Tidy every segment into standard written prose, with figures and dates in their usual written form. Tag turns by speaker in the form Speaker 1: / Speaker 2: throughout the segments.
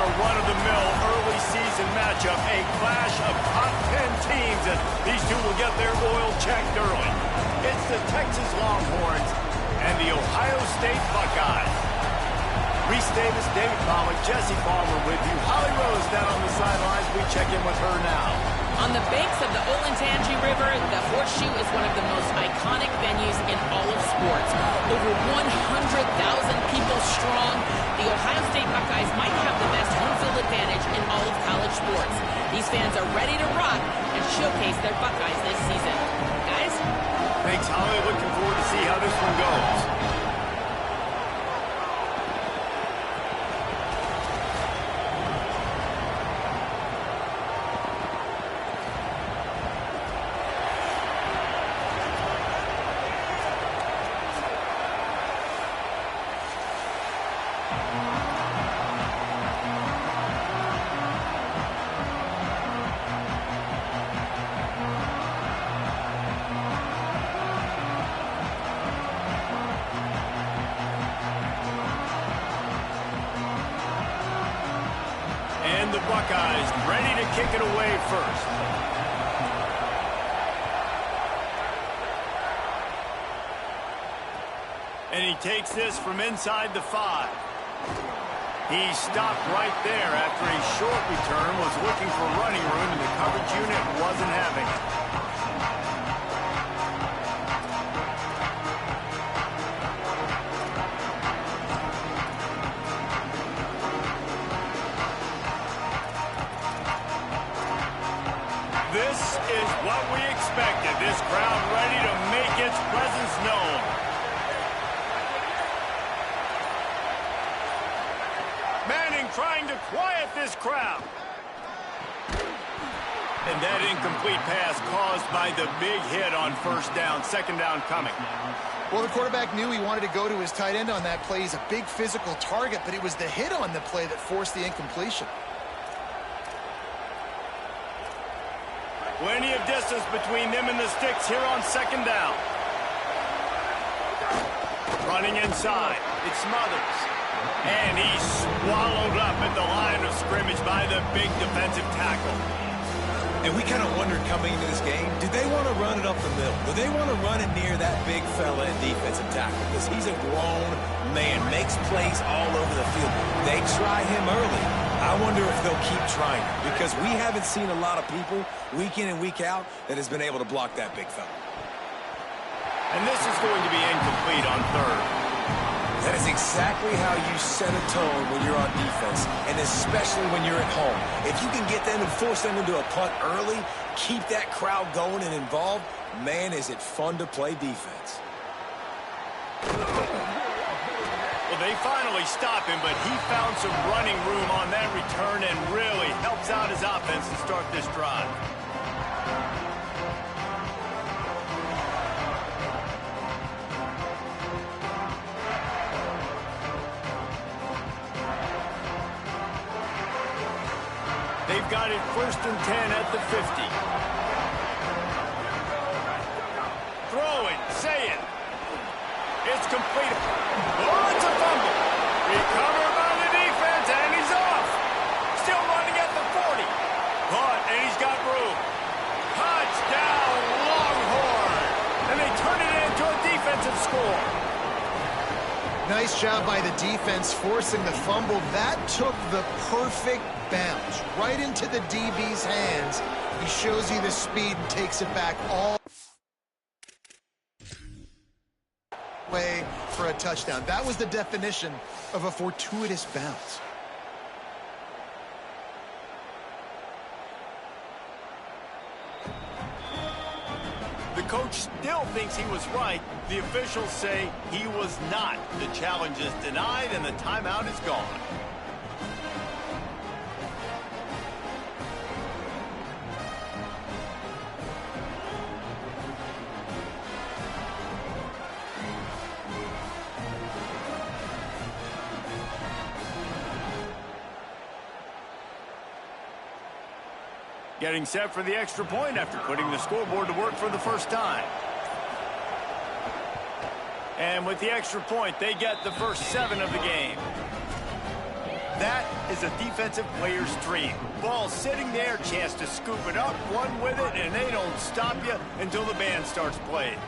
Speaker 1: more run-of-the-mill early season matchup, a clash of top 10 teams, and these two will get their oil checked early. It's the Texas Longhorns and the Ohio State Buckeyes. Reese Davis, David Pollack, Jesse Palmer with you. Holly Rose down on the sidelines. We check in with her now.
Speaker 2: On the banks of the Olentangy River, the Horseshoe is one of the most iconic venues in all of sports. Over 100,000 people strong, the Ohio State Buckeyes might have the best home field advantage in all of college sports. These fans are ready to rock and showcase their Buckeyes this season. Guys?
Speaker 1: Thanks, Holly. Looking forward to see how this one goes. And the Buckeyes ready to kick it away first. And he takes this from inside the 5. He stopped right there after a short return, was looking for running room, and the coverage unit wasn't having it. This is what we expected. This crowd ready to make its presence known. Manning trying to quiet this crowd. And that incomplete pass caused by the big hit on first down. Second down coming.
Speaker 3: Well, the quarterback knew he wanted to go to his tight end on that play. He's a big physical target, but it was the hit on the play that forced the incompletion.
Speaker 1: Plenty of distance between them and the sticks here on second down. Running inside. It's Smothers. And he's swallowed up at the line of scrimmage by the big defensive tackle.
Speaker 4: And we kind of wondered coming into this game, do they want to run it up the middle? Do they want to run it near that big fella in defensive tackle? Because he's a grown man, makes plays all over the field. They try him early. I wonder if they'll keep trying, because we haven't seen a lot of people week in and week out that has been able to block that big fella.
Speaker 1: And this is going to be incomplete on third.
Speaker 4: That is exactly how you set a tone when you're on defense, and especially when you're at home. If you can get them and force them into a punt early, keep that crowd going and involved, man, is it fun to play defense.
Speaker 1: Well, they finally stop him, but he found some running room on that return and really helps out his offense to start this drive. They've got it 1st and 10 at the 50. Throwing, saying. It's complete. Oh, it's a fumble. Recovered by the defense, and he's off. Still running at the 40. Caught, and he's got room. Touchdown, Longhorn. And they turn it into a defensive score.
Speaker 3: Nice job by the defense forcing the fumble. That took the perfect bounce right into the DB's hands. He shows you the speed and takes it back all way for a touchdown. That was the definition of a fortuitous bounce.
Speaker 1: The coach still thinks he was right. The officials say he was not. The challenge is denied, and the timeout is gone. Getting set for the extra point after putting the scoreboard to work for the first time. And with the extra point, they get the first 7 of the game. That is a defensive player's dream. Ball sitting there, chance to scoop it up, run with it, and they don't stop you until the band starts playing.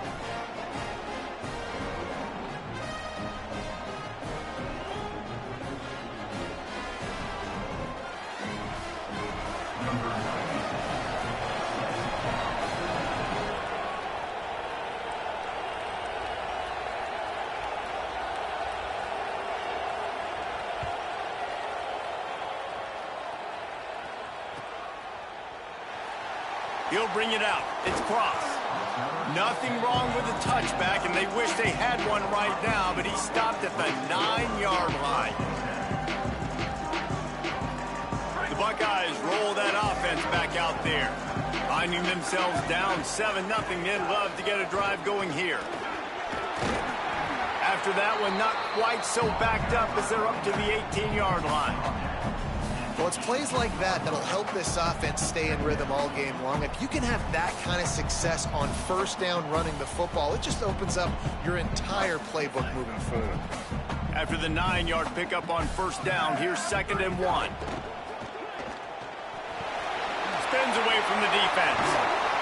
Speaker 1: He'll bring it out. It's cross. Nothing wrong with the touchback, and they wish they had one right now, but he stopped at the 9-yard line. The Buckeyes roll that offense back out there. Finding themselves down 7-0, they'd love to get a drive going here. After that one, not quite so backed up as they're up to the 18-yard line.
Speaker 3: Well, it's plays like that that'll help this offense stay in rhythm all game long. If you can have that kind of success on first down running the football, it just opens up your entire playbook moving forward.
Speaker 1: After the 9-yard pickup on first down, here's 2nd and 1. Spins away from the defense.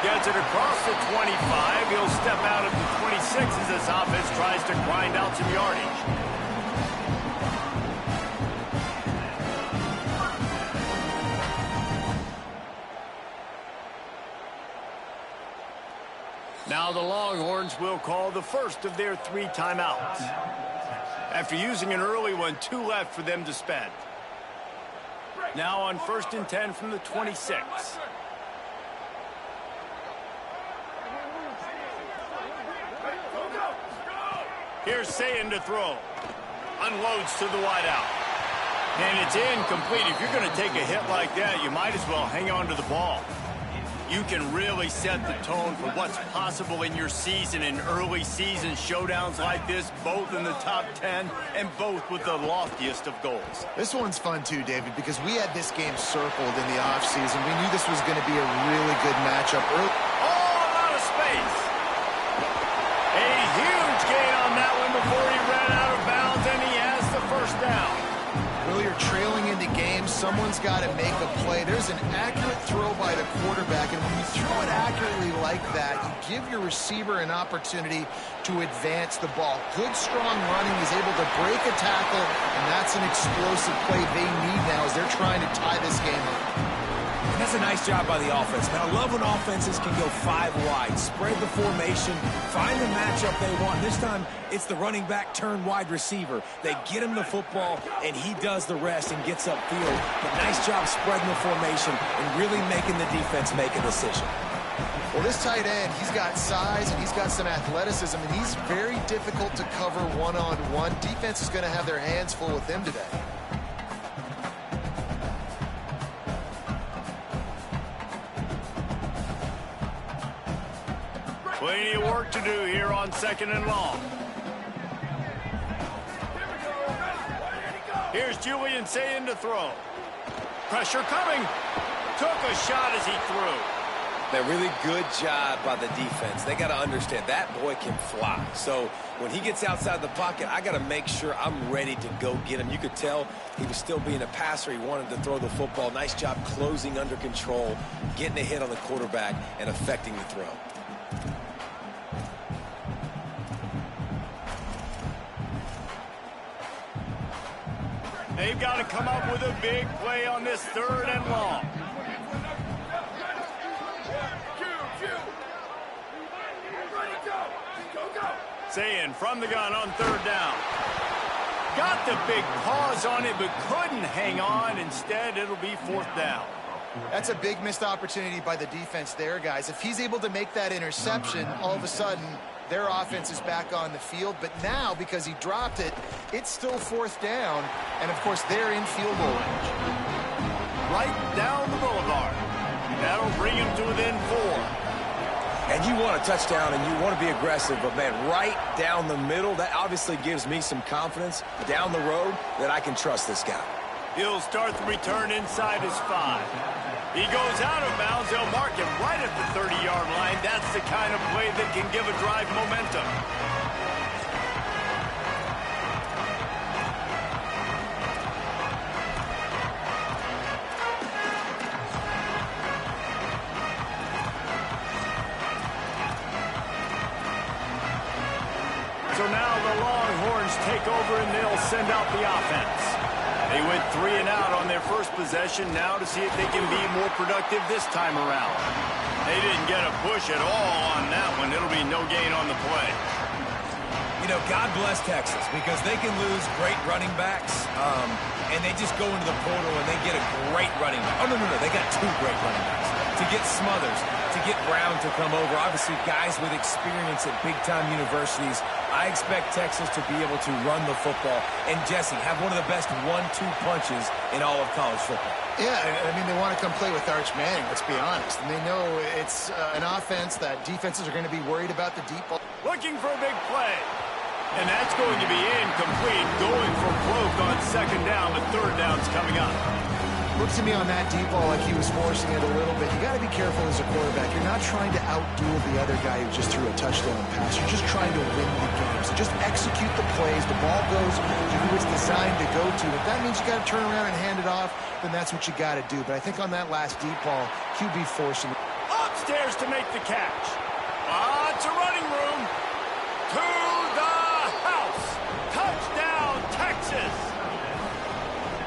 Speaker 1: Gets it across the 25. He'll step out of the 26 as this offense tries to grind out some yardage. Now the Longhorns will call the first of their 3 timeouts. After using an early one, 2 left for them to spend. Now on 1st and 10 from the 26. Here's Sayin to throw. Unloads to the wideout. And it's incomplete. If you're going to take a hit like that, you might as well hang on to the ball. You can really set the tone for what's possible in your season in early season showdowns like this, both in the top 10 and both with the loftiest of goals.
Speaker 3: This one's fun too, David, because we had this game circled in the offseason. We knew this was going to be a really good matchup early.
Speaker 1: All out of space. A huge gain on that one before he ran out of bounds, and he has the first down.
Speaker 3: Earlier trailing into games, someone's got to make a play. There's an accurate throw by the quarterback, and when you throw it accurately like that, you give your receiver an opportunity to advance the ball. Good, strong running. He's able to break a tackle, and that's an explosive play they need now as they're trying to tie this game up.
Speaker 4: And that's a nice job by the offense. Man, I love when offenses can go 5 wide, spread the formation, find the matchup they want. This time, it's the running back turn wide receiver. They get him the football, and he does the rest and gets upfield. But nice job spreading the formation and really making the defense make a decision.
Speaker 3: Well, this tight end, he's got size and he's got some athleticism, and he's very difficult to cover one-on-one. Defense is going to have their hands full with him today.
Speaker 1: Plenty of work to do here on 2nd and long. Here's Julian Sayin to throw. Pressure coming. Took a shot as he threw.
Speaker 4: A really good job by the defense. They got to understand that boy can fly. So when he gets outside the pocket, I got to make sure I'm ready to go get him. You could tell he was still being a passer. He wanted to throw the football. Nice job closing under control, getting a hit on the quarterback, and affecting the throw.
Speaker 1: They've got to come up with a big play on this 3rd and long. Sayin from the gun on 3rd down. Got the big pause on it, but couldn't hang on. Instead, it'll be 4th down.
Speaker 3: That's a big missed opportunity by the defense there, guys. If he's able to make that interception, all of a sudden, their offense is back on the field. But now, because he dropped it, it's still 4th down. And, of course, they're in field goal range.
Speaker 1: Right down the boulevard. That'll bring him to within 4.
Speaker 4: And you want a touchdown and you want to be aggressive, but, man, right down the middle, that obviously gives me some confidence down the road that I can trust this guy.
Speaker 1: He'll start the return inside his 5. He goes out of bounds. They'll mark him right at the 30-yard line. That's the kind of play that can give a drive momentum. now the Longhorns take over and they'll send out the offense. They went 3 and out on their first possession, now to see if they can be more productive this time around. They didn't get a push at all on that one. It'll be no gain on the play.
Speaker 4: You know, God bless Texas, because they can lose great running backs, and they just go into the portal and they get a great running back. Oh, no, they got 2 great running backs. To get Smothers, to get Brown to come over, obviously guys with experience at big-time universities. I expect Texas to be able to run the football and, Jesse, have one of the best 1-2 punches in all of college football.
Speaker 3: Yeah, I mean, they want to come play with Arch Manning, let's be honest. And they know it's an offense that defenses are going to be worried about the deep ball.
Speaker 1: Looking for a big play. And that's going to be incomplete, going for broke on second down. The third down's coming up.
Speaker 3: Looks to me on that deep ball like he was forcing it a little bit. You got to be careful as a quarterback. You're not trying to outduel the other guy who just threw a touchdown pass. You're just trying to win the game. So just execute the plays. The ball goes to who it's designed to go to. If that means you got to turn around and hand it off, then that's what you got to do. But I think on that last deep ball, QB forcing it.
Speaker 1: Upstairs to make the catch. Lots of running room. To the house. Touchdown, Texas.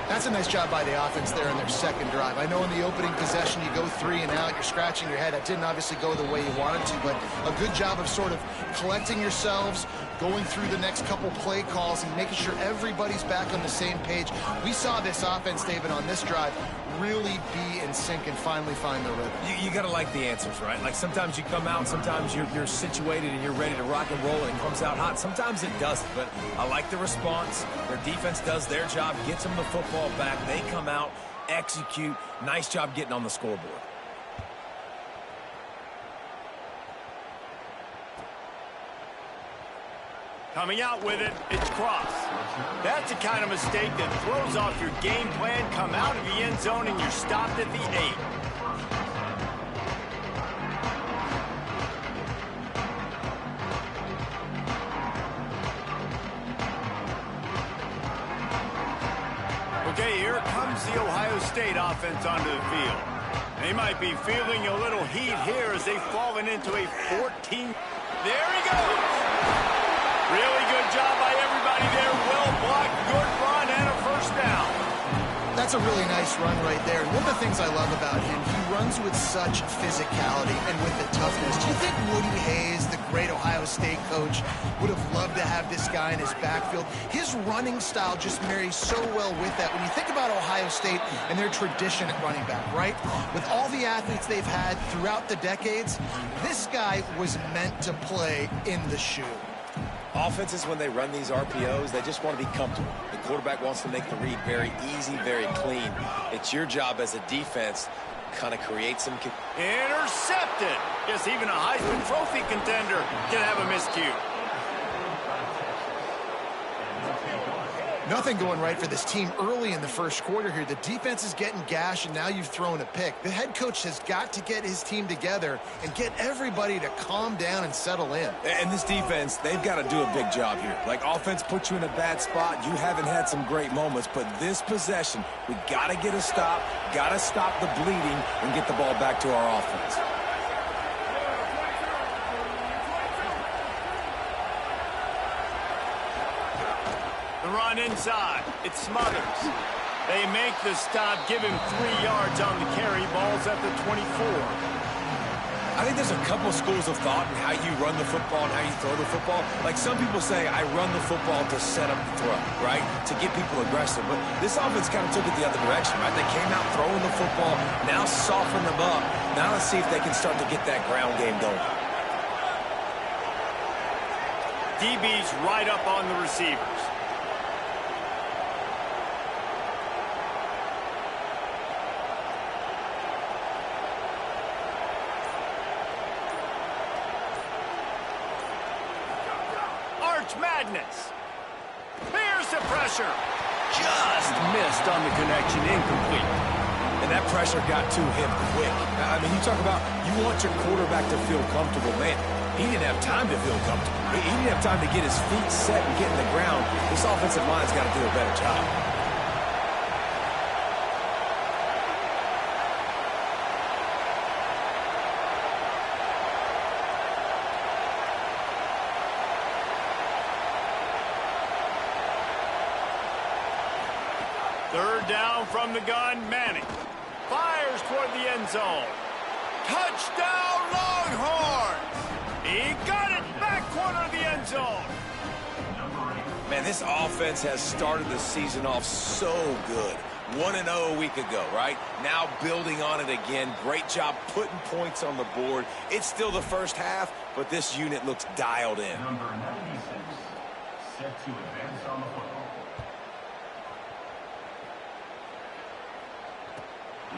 Speaker 3: That's a nice job by the offense there in their second drive. I know in the opening possession you go 3 and out, you're scratching your head. That didn't obviously go the way you wanted to, but a good job of sort of collecting yourselves, going through the next couple play calls and making sure everybody's back on the same page. We saw this offense, David, on this drive really be in sync and finally find the rhythm.
Speaker 4: You got to like the answers, right? Like sometimes you come out, sometimes you're situated and you're ready to rock and roll and it comes out hot. Sometimes it doesn't, but I like the response. Their defense does their job, gets them the football back. They come out, execute. Nice job getting on the scoreboard.
Speaker 1: Coming out with it, it's Cross. That's the kind of mistake that throws off your game plan. Come out of the end zone and you're stopped at the 8. Okay, here comes the Ohio State offense onto the field. They might be feeling a little heat here as they've fallen into a 14. There he goes. Really good job by everybody there. Well blocked, good run, and a first down.
Speaker 3: That's a really nice run right there. And one of the things I love about him, he runs with such physicality and with the toughness. Do you think Woody Hayes, the great Ohio State coach, would have loved to have this guy in his backfield? His running style just marries so well with that. When you think about Ohio State and their tradition at running back, right? With all the athletes they've had throughout the decades, this guy was meant to play in the shoe.
Speaker 4: Offenses, when they run these RPOs, they just want to be comfortable. The quarterback wants to make the read very easy, very clean. It's your job as a defense to kind of create some...
Speaker 1: Intercepted. Yes, even a Heisman Trophy contender can have a miscue.
Speaker 3: Nothing going right for this team early in the first quarter here. The defense is getting gashed, and now you've thrown a pick. The head coach has got to get his team together and get everybody to calm down and settle in.
Speaker 4: And this defense, they've got to do a big job here. Like, offense put you in a bad spot. You haven't had some great moments, but this possession, we got to get a stop, got to stop the bleeding, and get the ball back to our offense.
Speaker 1: Run inside. It's Smothers. They make the stop, give him 3 yards on the carry. Ball's at the 24.
Speaker 4: I think there's a couple schools of thought in how you run the football and how you throw the football. Like, some people say, I run the football to set up the throw, right? To get people aggressive. But this offense kind of took it the other direction, right? They came out throwing the football, now soften them up. Now let's see if they can start to get that ground game going.
Speaker 1: DB's right up on the receivers. Madness. Here's the pressure. Just missed on the connection. Incomplete.
Speaker 4: And that pressure got to him quick. I mean, you talk about you want your quarterback to feel comfortable. Man, he didn't have time to feel comfortable. He didn't have time to get his feet set and get in the ground. This offensive line's got to do a better job.
Speaker 1: Third down from the gun, Manning. Fires toward the end zone. Touchdown, Longhorns! He got it back corner of the end zone.
Speaker 4: Man, this offense has started the season off so good. 1-0 a week ago, right? Now building on it again. Great job putting points on the board. It's still the first half, but this unit looks dialed in.
Speaker 5: Number 96, set to advance on the football.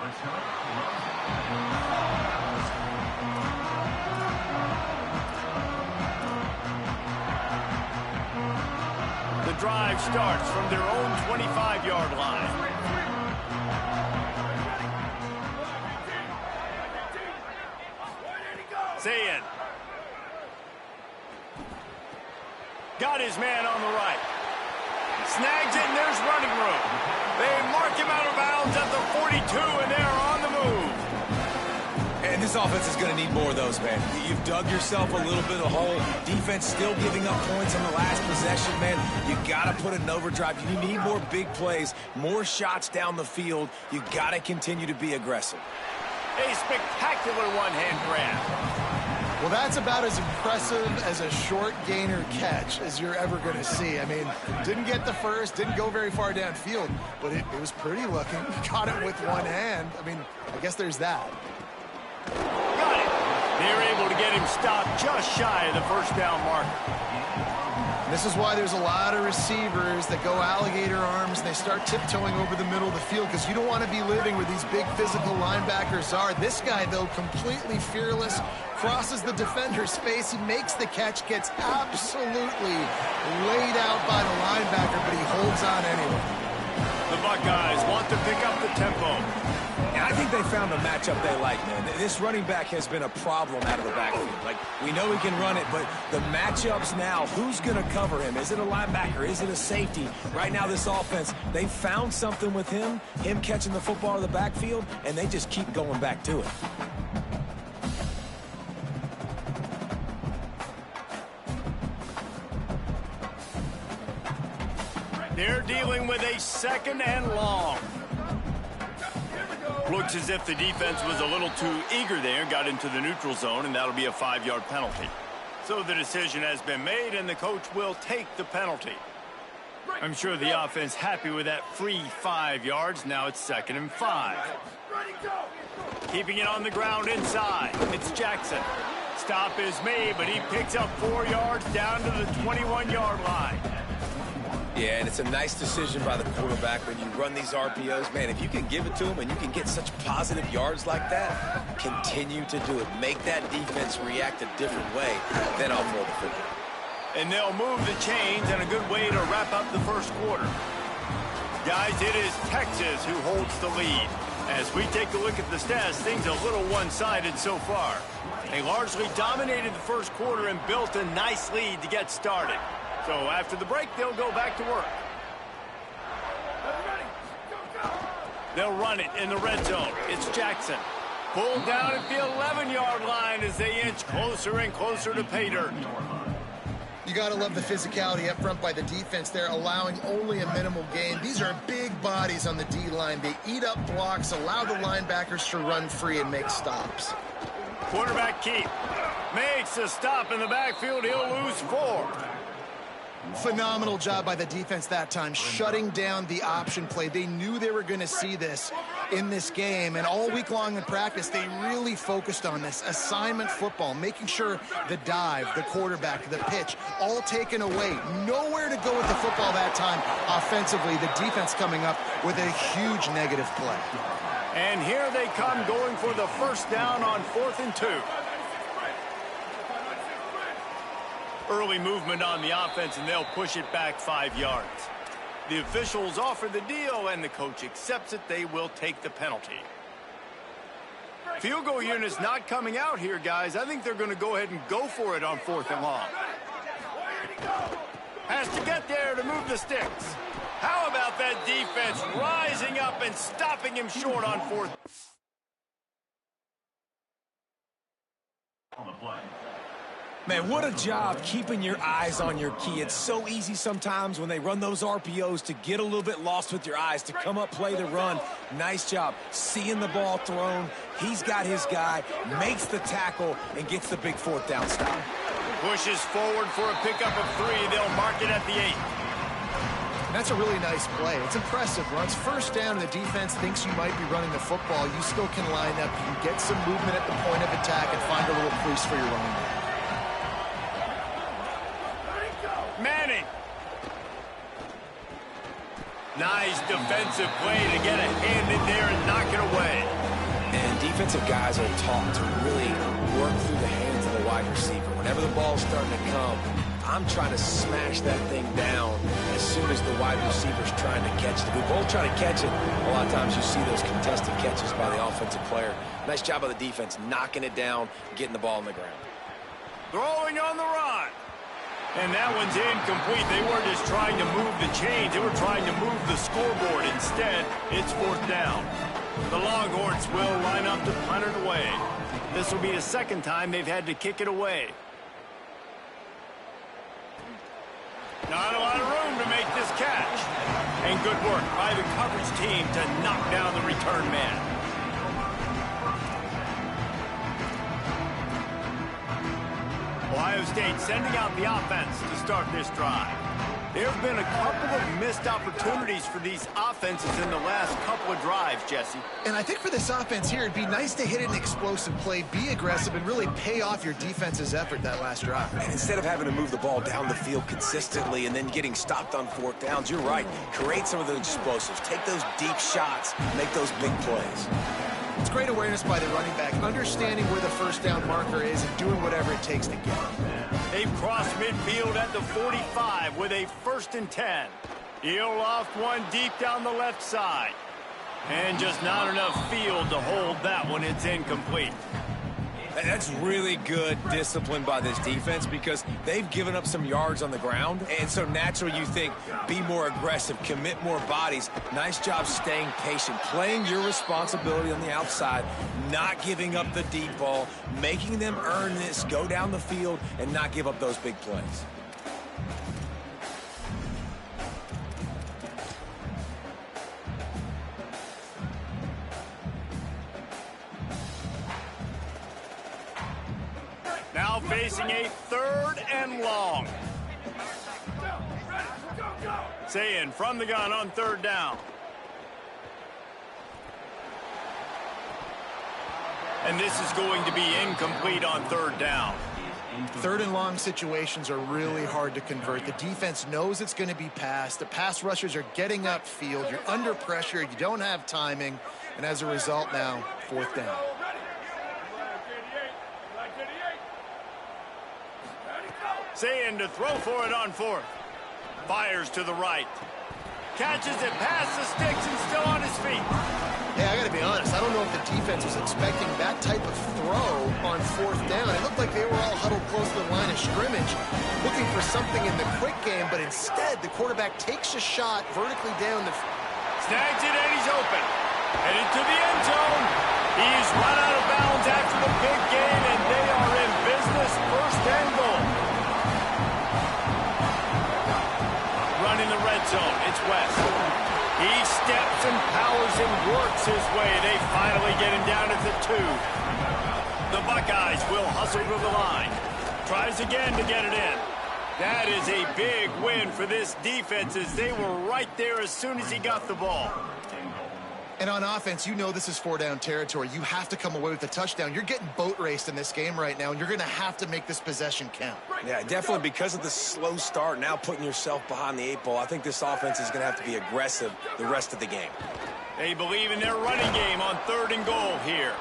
Speaker 5: Let's
Speaker 1: The drive starts from their own 25-yard line. Zayin. Got his man on the right. Snags it, and there's running room. They mark him out of bounds at the 42, and they're on the move.
Speaker 4: And this offense is going to need more of those, man. You've dug yourself a little bit of a hole. Defense still giving up points on the last possession, man. You got to put it in overdrive. You need more big plays, more shots down the field. You got to continue to be aggressive.
Speaker 1: A spectacular one-hand grab.
Speaker 3: Well, that's about as impressive as a short gainer catch as you're ever going to see. I mean, didn't get the first, didn't go very far downfield, but it was pretty looking. Got it with one hand. I mean, I guess there's that.
Speaker 1: Got it. They're able to get him stopped just shy of the first down marker.
Speaker 3: This is why there's a lot of receivers that go alligator arms and they start tiptoeing over the middle of the field because you don't want to be living where these big physical linebackers are. This guy, though, completely fearless, crosses the defender's face. He makes the catch, gets absolutely laid out by the linebacker, but he holds on anyway.
Speaker 1: The Buckeyes want to pick up the tempo.
Speaker 4: And I think they found a matchup they like, man. This running back has been a problem out of the backfield. Like, we know he can run it, but the matchups now, who's going to cover him? Is it a linebacker? Is it a safety? Right now, this offense, they found something with him catching the football in the backfield, and they just keep going back to it.
Speaker 1: They're dealing with a second and long. Looks as if the defense was a little too eager there, got into the neutral zone, and that'll be a 5-yard penalty. So the decision has been made, and the coach will take the penalty. I'm sure the offense happy with that free 5 yards. Now it's 2nd and 5. Keeping it on the ground inside. It's Jackson. Stop is made, but he picks up 4 yards down to the 21-yard line.
Speaker 4: Yeah, and it's a nice decision by the quarterback when you run these RPOs. Man, if you can give it to him and you can get such positive yards like that, continue to do it. Make that defense react a different way, then I'll throw the football.
Speaker 1: And they'll move the chains, and a good way to wrap up the first quarter. Guys, it is Texas who holds the lead. As we take a look at the stats, things a little one-sided so far. They largely dominated the first quarter and built a nice lead to get started. So after the break, they'll go back to work. They'll run it in the red zone. It's Jackson. Pulled down at the 11-yard line as they inch closer and closer to pay dirt.
Speaker 3: You got to love the physicality up front by the defense there, allowing only a minimal gain. These are big bodies on the D-line. They eat up blocks, allow the linebackers to run free and make stops.
Speaker 1: Quarterback keep. Makes a stop in the backfield. He'll lose 4.
Speaker 3: Phenomenal job by the defense that time, shutting down the option play. They knew they were going to see this in this game, and all week long in practice, they really focused on this assignment football, making sure the dive, the quarterback, the pitch, all taken away. Nowhere to go with the football that time offensively. The defense coming up with a huge negative play.
Speaker 1: And here they come going for the first down on 4th and 2. Early movement on the offense, and they'll push it back 5 yards. The officials offer the deal, and the coach accepts it. They will take the penalty. Field goal unit's not coming out here, guys. I think they're going to go ahead and go for it on 4th and long. Has to get there to move the sticks. How about that defense rising up and stopping him short on 4th?
Speaker 5: On the play.
Speaker 4: Man, what a job keeping your eyes on your key. It's so easy sometimes when they run those RPOs to get a little bit lost with your eyes, to come up, play the run. Nice job seeing the ball thrown. He's got his guy, makes the tackle, and gets the big fourth down stop.
Speaker 1: Pushes forward for a pickup of 3. They'll mark it at the 8.
Speaker 3: And that's a really nice play. It's impressive. Runs first down, and the defense thinks you might be running the football. You still can line up. You can get some movement at the point of attack and find a little crease for your running back.
Speaker 1: Manning. Nice defensive play to get a hand in there and knock it away.
Speaker 4: And defensive guys are taught to really work through the hands of the wide receiver. Whenever the ball's starting to come, I'm trying to smash that thing down as soon as the wide receiver's trying to catch it. If we both try to catch it, a lot of times you see those contested catches by the offensive player. Nice job by the defense, knocking it down, getting the ball on the ground.
Speaker 1: Throwing on the run. And that one's incomplete. They weren't just trying to move the chains. They were trying to move the scoreboard. Instead, it's fourth down. The Longhorns will line up to punt it away. This will be the second time they've had to kick it away. Not a lot of room to make this catch. And good work by the coverage team to knock down the return man. Ohio State sending out the offense to start this drive. There have been a couple of missed opportunities for these offenses in the last couple of drives, Jesse.
Speaker 3: And I think for this offense here, it'd be nice to hit an explosive play, be aggressive, and really pay off your defense's effort that last drive.
Speaker 4: And instead of having to move the ball down the field consistently and then getting stopped on fourth downs, you're right. Create some of those explosives. Take those deep shots. Make those big plays.
Speaker 3: It's great awareness by the running back, understanding where the first down marker is and doing whatever it takes to get it.
Speaker 1: They've crossed midfield at the 45 with a 1st and 10. He'll loft one deep down the left side. And just not enough field to hold that one. It's incomplete.
Speaker 4: That's really good discipline by this defense because they've given up some yards on the ground. And so naturally you think, be more aggressive, commit more bodies. Nice job staying patient, playing your responsibility on the outside, not giving up the deep ball, making them earn this, go down the field, and not give up those big plays.
Speaker 1: Now facing a 3rd and long. Sayin from the gun on 3rd down. And this is going to be incomplete on 3rd down.
Speaker 3: 3rd and long situations are really hard to convert. The defense knows it's going to be passed. The pass rushers are getting upfield. You're under pressure. You don't have timing. And as a result now, 4th down.
Speaker 1: Sayin to throw for it on 4th. Fires to the right. Catches it past the sticks and still on his feet.
Speaker 3: Hey, I got to be honest. I don't know if the defense was expecting that type of throw on 4th down. It looked like they were all huddled close to the line of scrimmage, looking for something in the quick game, but instead the quarterback takes a shot vertically down the...
Speaker 1: Snags it and he's open. Headed to the end zone. He's run out of bounds after the big game, and they are in business. 1st and goal. Running the red zone. It's West. He steps and powers and works his way. They finally get him down at the 2. The Buckeyes will hustle to the line. Tries again to get it in. That is a big win for this defense as they were right there as soon as he got the ball.
Speaker 3: And on offense, you know this is 4-down territory. You have to come away with a touchdown. You're getting boat raced in this game right now, and you're going to have to make this possession count.
Speaker 4: Yeah, definitely because of the slow start, now putting yourself behind the 8 ball, I think this offense is going to have to be aggressive the rest of the game.
Speaker 1: They believe in their running game on 3rd and goal here.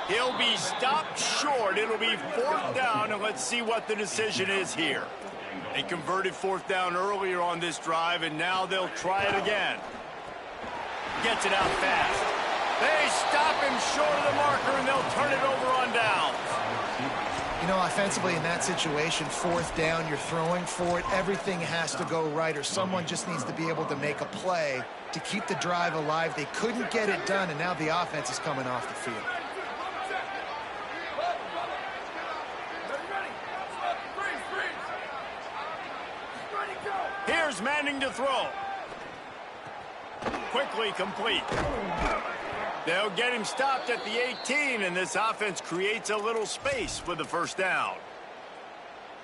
Speaker 1: He'll be stopped short. It'll be 4th down, and let's see what the decision is here. They converted 4th down earlier on this drive, and now they'll try it again. Gets it out fast. They stop him short of the marker, and they'll turn it over on down.
Speaker 3: You know, offensively in that situation, 4th down, you're throwing for it. Everything has to go right, or someone just needs to be able to make a play to keep the drive alive. They couldn't get it done, and now the offense is coming off the field.
Speaker 1: Here's Manning to throw. Quickly complete. They'll get him stopped at the 18, and this offense creates a little space for the first down.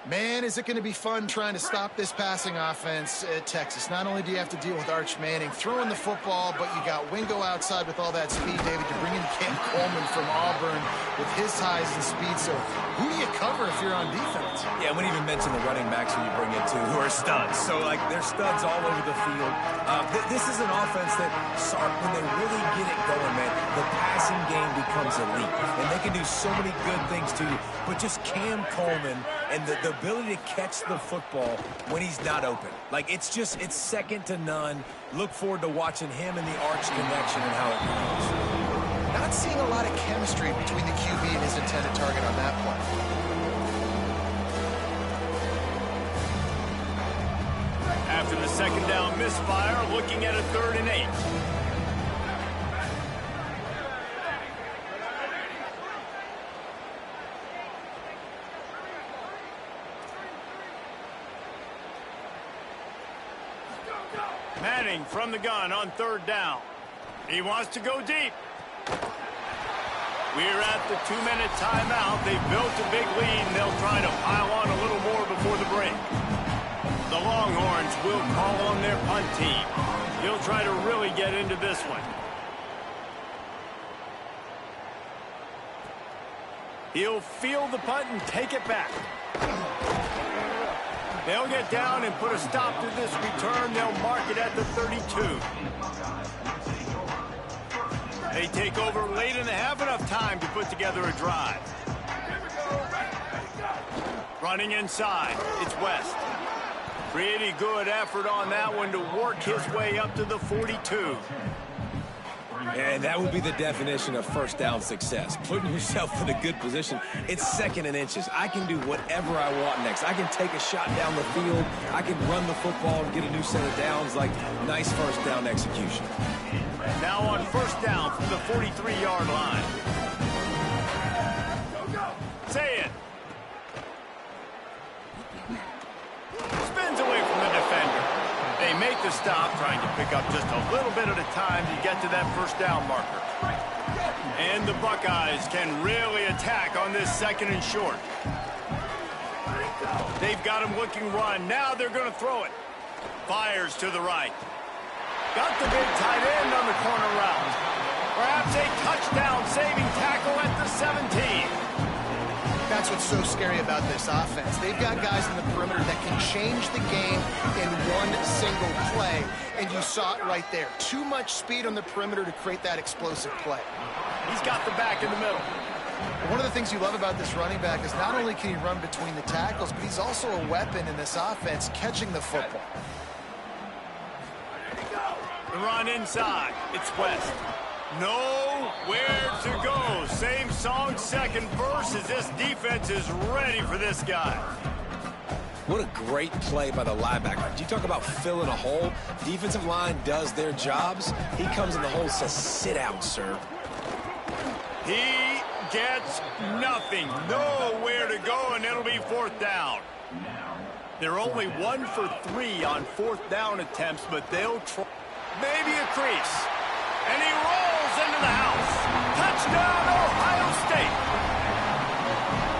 Speaker 3: Man, is it going to be fun trying to stop this passing offense at Texas. Not only do you have to deal with Arch Manning throwing the football, but you got Wingo outside with all that speed, David. You bring in Cam Coleman from Auburn with his size and speed. So who do you cover if you're on defense?
Speaker 4: Yeah, we didn't even mention the running backs who you bring in, too, who are studs. So, like, they're studs all over the field. This is an offense that, when they really get it going, man, the passing game becomes elite. And they can do so many good things, too. But just Cam Coleman and the ability to catch the football when he's not open. Like, it's second to none. Look forward to watching him and the Arch connection and how it goes.
Speaker 3: Not seeing a lot of chemistry between the QB and his intended target on that play.
Speaker 1: After the second down misfire, looking at a 3rd and 8. Manning from the gun on 3rd down. He wants to go deep. We're at the 2-minute timeout. They've built a big lead, and they'll try to pile on a little more before the break. The Longhorns will call on their punt team. He'll try to really get into this one. He'll field the punt and take it back. They'll get down and put a stop to this return. They'll mark it at the 32. They take over late and they have enough time to put together a drive. Running inside, it's West. Pretty good effort on that one to work his way up to the 42.
Speaker 4: And that would be the definition of first down success. Putting yourself in a good position. It's 2nd and inches. I can do whatever I want next. I can take a shot down the field. I can run the football and get a new set of downs. Like, nice first down execution.
Speaker 1: Now on first down from the 43-yard line. Say it. Spins away from the defender. They make the stop, trying to pick up just a little bit at a time to get to that first down marker. And the Buckeyes can really attack on this 2nd and short. They've got him looking run. Now they're going to throw it. Fires to the right. Got the big tight end on the corner route. Perhaps a touchdown-saving tackle at the 17.
Speaker 3: That's what's so scary about this offense. They've got guys in the perimeter that can change the game in one single play, and you saw it right there. Too much speed on the perimeter to create that explosive play.
Speaker 1: He's got the back in the middle.
Speaker 3: One of the things you love about this running back is not only can he run between the tackles, but he's also a weapon in this offense catching the football.
Speaker 1: The run inside. It's West. Nowhere to go. Same song, second verse, as this defense is ready for this guy.
Speaker 4: What a great play by the linebacker. You talk about filling a hole. Defensive line does their jobs. He comes in the hole and says, sit out, sir.
Speaker 1: He gets nothing. Nowhere to go, and it'll be 4th down. They're only 1 for 3 on 4th down attempts, but they'll try. Maybe a crease. And he rolls into the house. Touchdown, Ohio State.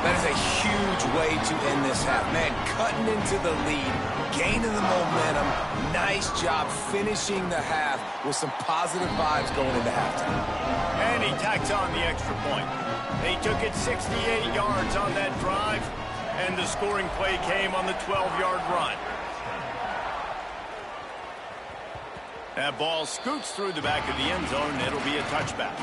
Speaker 4: That is a huge way to end this half. Man, cutting into the lead, gaining the momentum. Nice job finishing the half with some positive vibes going into halftime.
Speaker 1: And he tacks on the extra point. They took it 68 yards on that drive, and the scoring play came on the 12-yard run. That ball scoots through the back of the end zone, and it'll be a touchback.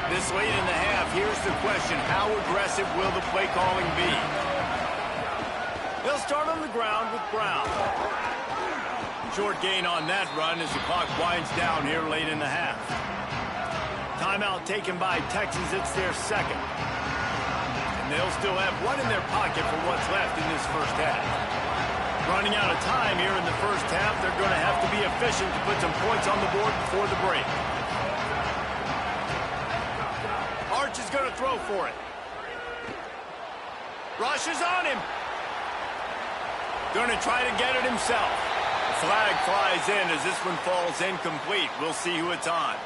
Speaker 1: This late in the half, here's the question. How aggressive will the play calling be? They'll start on the ground with Brown. Short gain on that run as the clock winds down here late in the half. Timeout taken by Texas. It's their 2nd. And they'll still have one in their pocket for what's left in this first half. Running out of time here in the first half, they're going to have to be efficient to put some points on the board before the break. He's going to throw for it. Rushes on him. Going to try to get it himself. The flag flies in as this one falls incomplete. We'll see who it's on.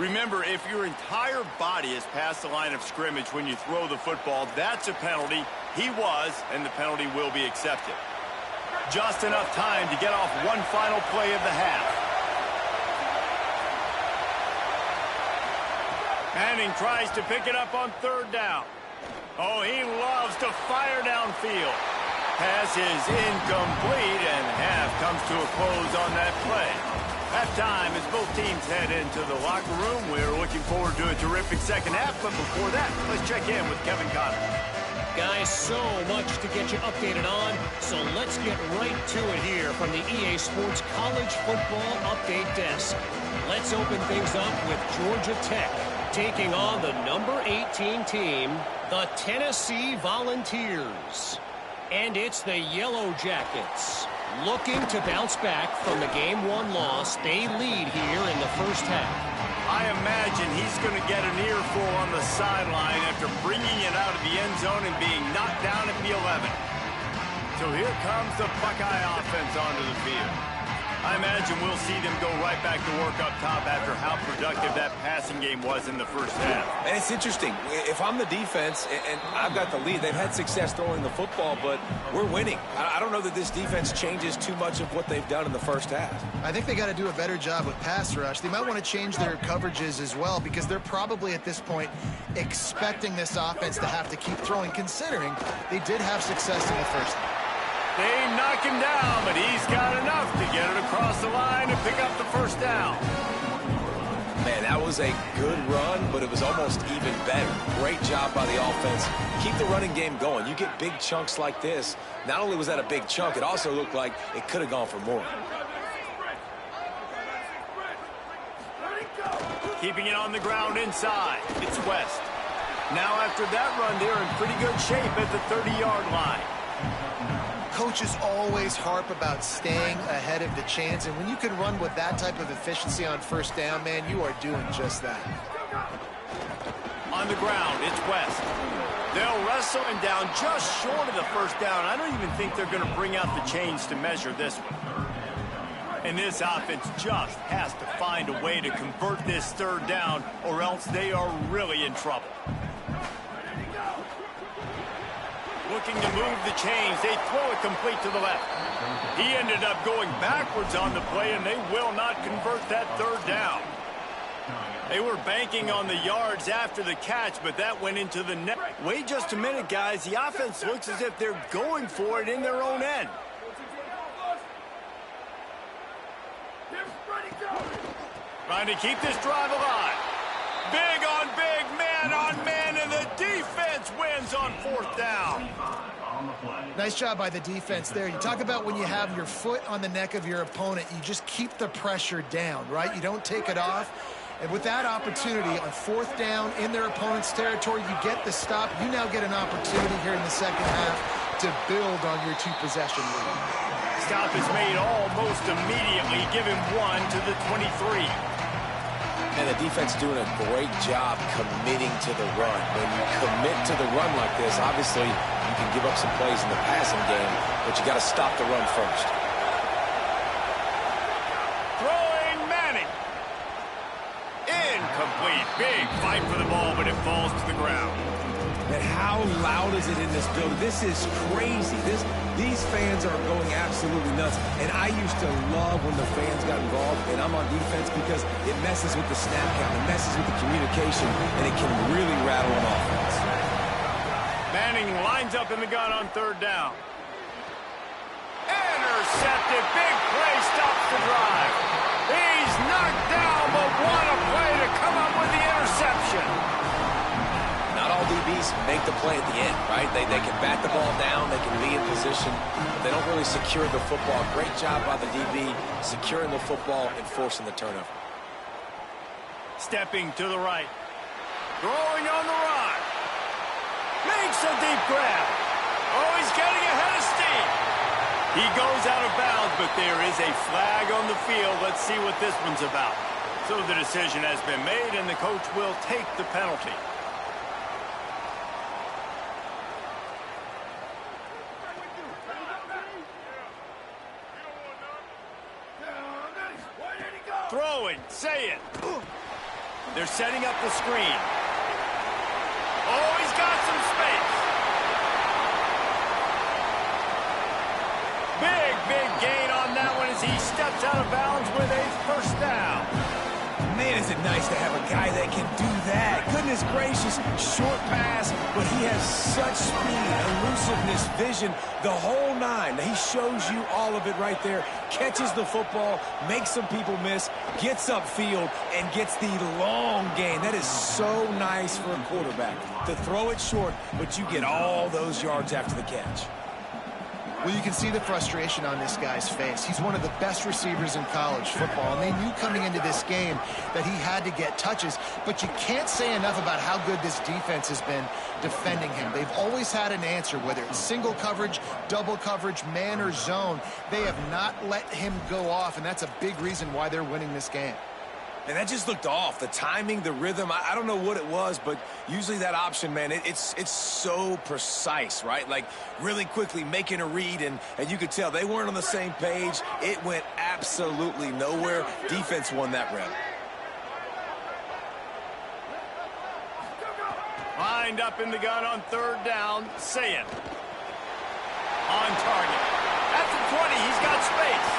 Speaker 1: Remember, if your entire body is past the line of scrimmage when you throw the football, that's a penalty. He was, and the penalty will be accepted. Just enough time to get off one final play of the half. Manning tries to pick it up on third down. Oh, he loves to fire downfield. Pass is incomplete, and half comes to a close on that play. Halftime as both teams head into the locker room. We're looking forward to a terrific second half, but before that, let's check in with Kevin Connor.
Speaker 6: Guys, so much to get you updated on, so let's get right to it here from the EA Sports College Football Update Desk. Let's open things up with Georgia Tech taking on the number 18 team, the Tennessee Volunteers. And it's the Yellow Jackets. Looking to bounce back from the Game 1 loss, they lead here in the first half.
Speaker 1: I imagine he's going to get an earful on the sideline after bringing it out of the end zone and being knocked down at the 11. So here comes the Buckeye offense onto the field. I imagine we'll see them go right back to work up top after how productive that passing game was in the first half.
Speaker 4: And it's interesting. If I'm the defense and I've got the lead, they've had success throwing the football, but we're winning. I don't know that this defense changes too much of what they've done in the first half.
Speaker 3: I think they got to do a better job with pass rush. They might want to change their coverages as well, because they're probably at this point expecting this offense to have to keep throwing, considering they did have success in the first half.
Speaker 1: They knock him down, but he's got enough to get it across the line and pick up the first down.
Speaker 4: Man, that was a good run, but it was almost even better. Great job by the offense. Keep the running game going. You get big chunks like this. Not only was that a big chunk, it also looked like it could have gone for more.
Speaker 1: Keeping it on the ground inside. It's West. Now after that run, they're in pretty good shape at the 30-yard line.
Speaker 3: Coaches always harp about staying ahead of the chains, and when you can run with that type of efficiency on first down, man, you are doing just that.
Speaker 1: On the ground, it's West. They'll wrestle him down just short of the first down. I don't even think they're going to bring out the chains to measure this one. And this offense just has to find a way to convert this third down, or else they are really in trouble. Looking to move the chains. They throw it complete to the left. He ended up going backwards on the play, and they will not convert that third down. They were banking on the yards after the catch, but that went into the net. Wait just a minute, guys. The offense looks as if they're going for it in their own end. Trying to keep this drive alive. Big on big, man on man, and the defense wins on fourth down.
Speaker 3: Nice job by the defense there. You talk about when you have your foot on the neck of your opponent, you just keep the pressure down, right? You don't take it off. And with that opportunity on fourth down in their opponent's territory, you get the stop. You now get an opportunity here in the second half to build on your two-possession lead.
Speaker 1: Stop is made almost immediately. Give him one to the 23.
Speaker 4: And the defense doing a great job committing to the run. When you commit to the run like this, obviously you can give up some plays in the passing game, but you got to stop the run first.
Speaker 1: Throwing Manning. Incomplete. Big fight for the ball, but it falls to the ground.
Speaker 4: And how loud is it in this building? This is crazy. These fans are going absolutely nuts. And I used to love when the fans got involved, and I'm on defense because it messes with the snap count, it messes with the communication, and it can really rattle an offense.
Speaker 1: Manning lines up in the gun on third down. Intercepted. Big play stops the drive. He's knocked down, but what a play to come up with the interception.
Speaker 4: Not all DBs make the play at the end, right? They can bat the ball down, they can be in position, but they don't really secure the football. Great job by the DB securing the football and forcing the turnover.
Speaker 1: Stepping to the right. Throwing on the run. Makes a deep grab. Oh, he's getting ahead of steam. He goes out of bounds, but there is a flag on the field. Let's see what this one's about. So the decision has been made, and the coach will take the penalty. Throwing, say it. They're setting up the screen. Oh, he's got some space. Big gain on that one as he steps out of bounds with a first down.
Speaker 4: Man, is it nice to have a guy that can do that. Goodness gracious, short pass, but he has such speed, elusiveness, vision, the whole nine. He shows you all of it right there. Catches the football, makes some people miss, gets upfield, and gets the long gain. That is so nice for a quarterback to throw it short, but you get all those yards after the catch.
Speaker 3: Well, you can see the frustration on this guy's face. He's one of the best receivers in college football, and they knew coming into this game that he had to get touches, but you can't say enough about how good this defense has been defending him. They've always had an answer, whether it's single coverage, double coverage, man or zone. They have not let him go off, and that's a big reason why they're winning this game.
Speaker 4: And that just looked off. The timing, the rhythm, I don't know what it was, but usually that option, man, it's so precise, right? Like really quickly making a read, and you could tell they weren't on the same page. It went absolutely nowhere. Defense won that rep.
Speaker 1: Lined up in the gun on third down, say it. On target. At the 20, he's got space.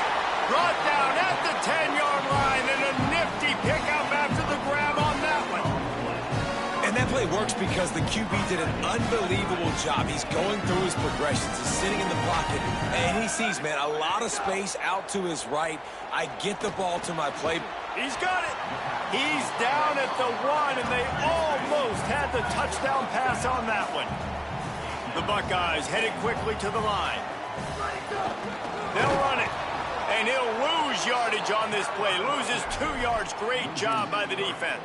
Speaker 1: Brought down at the 10-yard line, and a nifty pickup after the grab on that one.
Speaker 4: And that play works because the QB did an unbelievable job. He's going through his progressions. He's sitting in the pocket, and he sees, man, a lot of space out to his right. I get the ball to my play.
Speaker 1: He's got it. He's down at the 1, and they almost had the touchdown pass on that one. The Buckeyes headed quickly to the line. They'll run it. And he'll lose yardage on this play. Loses 2 yards. Great job by the defense.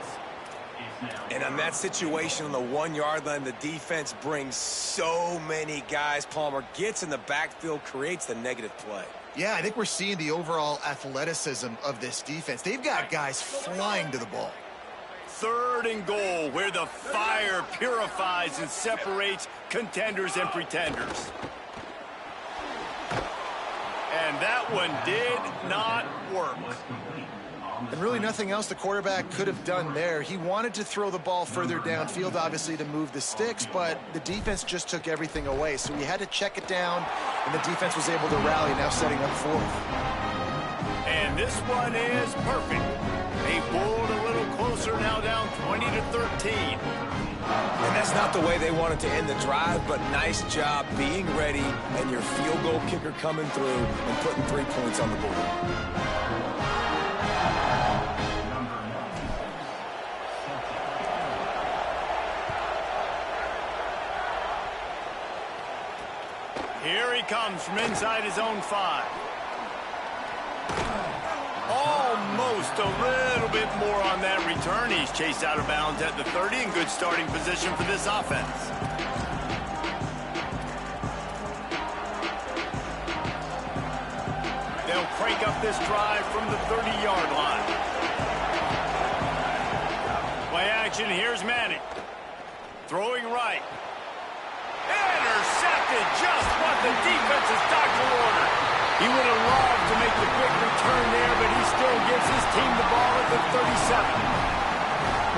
Speaker 4: And on that situation on the 1-yard line, the defense brings so many guys. Palmer gets in the backfield, creates the negative play.
Speaker 3: Yeah, I think we're seeing the overall athleticism of this defense. They've got guys flying to the ball.
Speaker 1: 3rd and goal, where the fire purifies and separates contenders and pretenders. And that one did not work.
Speaker 3: And really nothing else the quarterback could have done there. He wanted to throw the ball further downfield, obviously, to move the sticks, but the defense just took everything away. So he had to check it down, and the defense was able to rally, now setting up 4th.
Speaker 1: And this one is perfect. They pulled a little closer, now down 20-13.
Speaker 4: And that's not the way they wanted to end the drive, but nice job being ready and your field goal kicker coming through and putting 3 points on the board.
Speaker 1: Here he comes from inside his own 5. Almost a little bit more on that return. He's chased out of bounds at the 30 in good starting position for this offense. They'll crank up this drive from the 30-yard line. Play action, here's Manning. Throwing right. Intercepted, just what the defense's doctor ordered. He would have loved to make the quick return there, but he still gives his team the ball at the 37.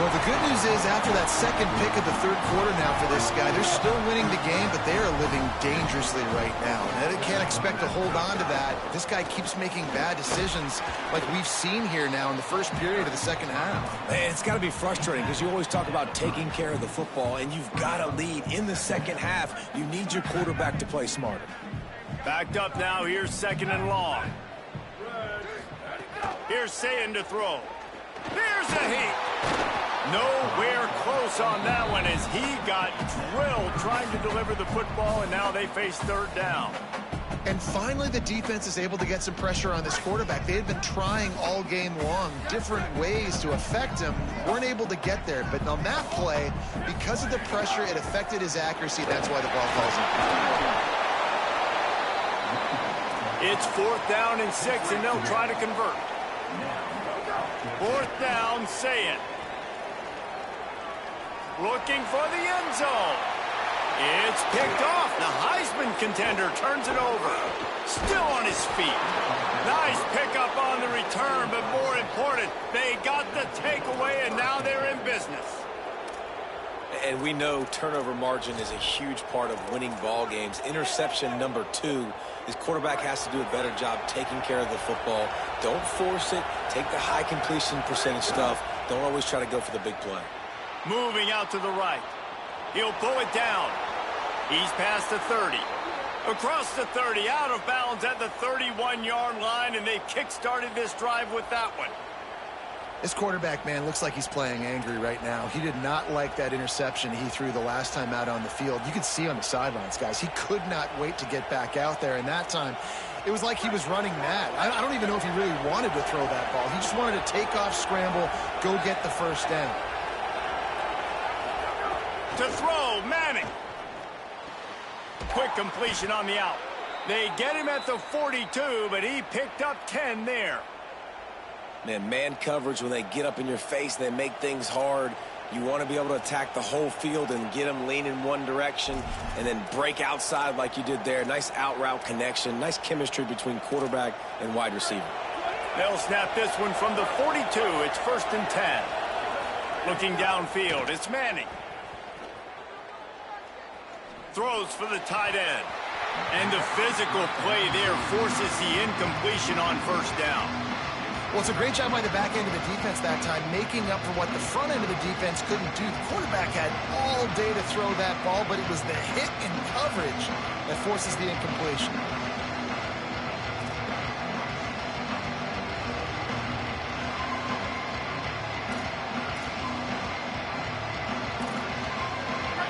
Speaker 3: Well, the good news is after that second pick of the 3rd quarter now for this guy, they're still winning the game, but they are living dangerously right now. And they can't expect to hold on to that. This guy keeps making bad decisions like we've seen here now in the first period of the second half.
Speaker 4: Man, it's got to be frustrating because you always talk about taking care of the football, and you've got to lead in the second half. You need your quarterback to play smarter.
Speaker 1: Backed up now, here's 2nd and long. Here's Sayin to throw. There's a heat. Nowhere close on that one as he got drilled trying to deliver the football, and now they face 3rd down.
Speaker 3: And finally, the defense is able to get some pressure on this quarterback. They had been trying all game long different ways to affect him. Weren't able to get there. But on that play, because of the pressure, it affected his accuracy. That's why the ball falls in.
Speaker 1: It's 4th down and 6, and they'll try to convert. 4th down, Sayin. Looking for the end zone. It's picked off. The Heisman contender turns it over. Still on his feet. Nice pickup on the return, but more importantly, important. They got the takeaway, and now they're in business.
Speaker 4: And we know turnover margin is a huge part of winning ball games. Interception number 2. His quarterback has to do a better job taking care of the football. Don't force it. Take the high completion percentage stuff. Don't always try to go for the big play.
Speaker 1: Moving out to the right. He'll pull it down. He's past the 30. Across the 30, out of bounds at the 31-yard line, and they've kick-started this drive with that one.
Speaker 3: This quarterback, man, looks like he's playing angry right now. He did not like that interception he threw the last time out on the field. You could see on the sidelines, guys. He could not wait to get back out there, and that time, it was like he was running mad. I don't even know if he really wanted to throw that ball. He just wanted to take off, scramble, go get the first down.
Speaker 1: To throw, Manning. Quick completion on the out. They get him at the 42, but he picked up 10 there.
Speaker 4: Man coverage, when they get up in your face, they make things hard. You want to be able to attack the whole field and get them leaning one direction and then break outside like you did there. Nice out route connection. Nice chemistry between quarterback and wide receiver.
Speaker 1: They'll snap this one from the 42. It's 1st and 10. Looking downfield, it's Manning. Throws for the tight end. And the physical play there forces the incompletion on 1st down.
Speaker 3: Well, it's a great job by the back end of the defense that time, making up for what the front end of the defense couldn't do. The quarterback had all day to throw that ball, but it was the hit in coverage that forces the incompletion.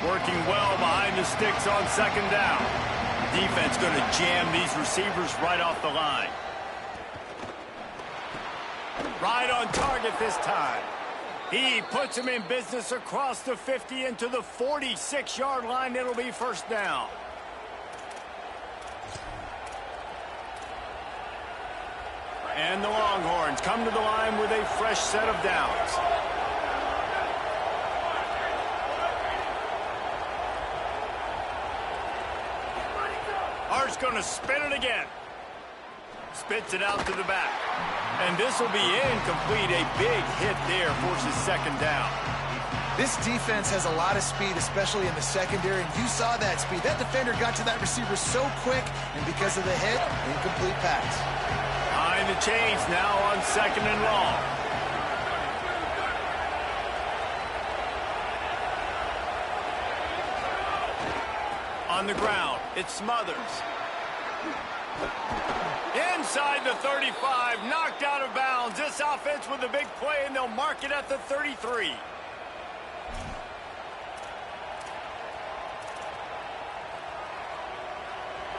Speaker 1: Working well behind the sticks on 2nd down. Defense going to jam these receivers right off the line. Right on target this time. He puts him in business across the 50 into the 46-yard line. It'll be 1st down. And the Longhorns come to the line with a fresh set of downs. Hart's going to spin it again. Spits it out to the back. And this will be incomplete. A big hit there forces 2nd down.
Speaker 3: This defense has a lot of speed, especially in the secondary, and you saw that speed. That defender got to that receiver so quick, and because of the hit, incomplete pass.
Speaker 1: Behind the chains now on 2nd and long. On the ground, it's Smothers. Inside the 35, knocked out of bounds. This offense with a big play, and they'll mark it at the 33.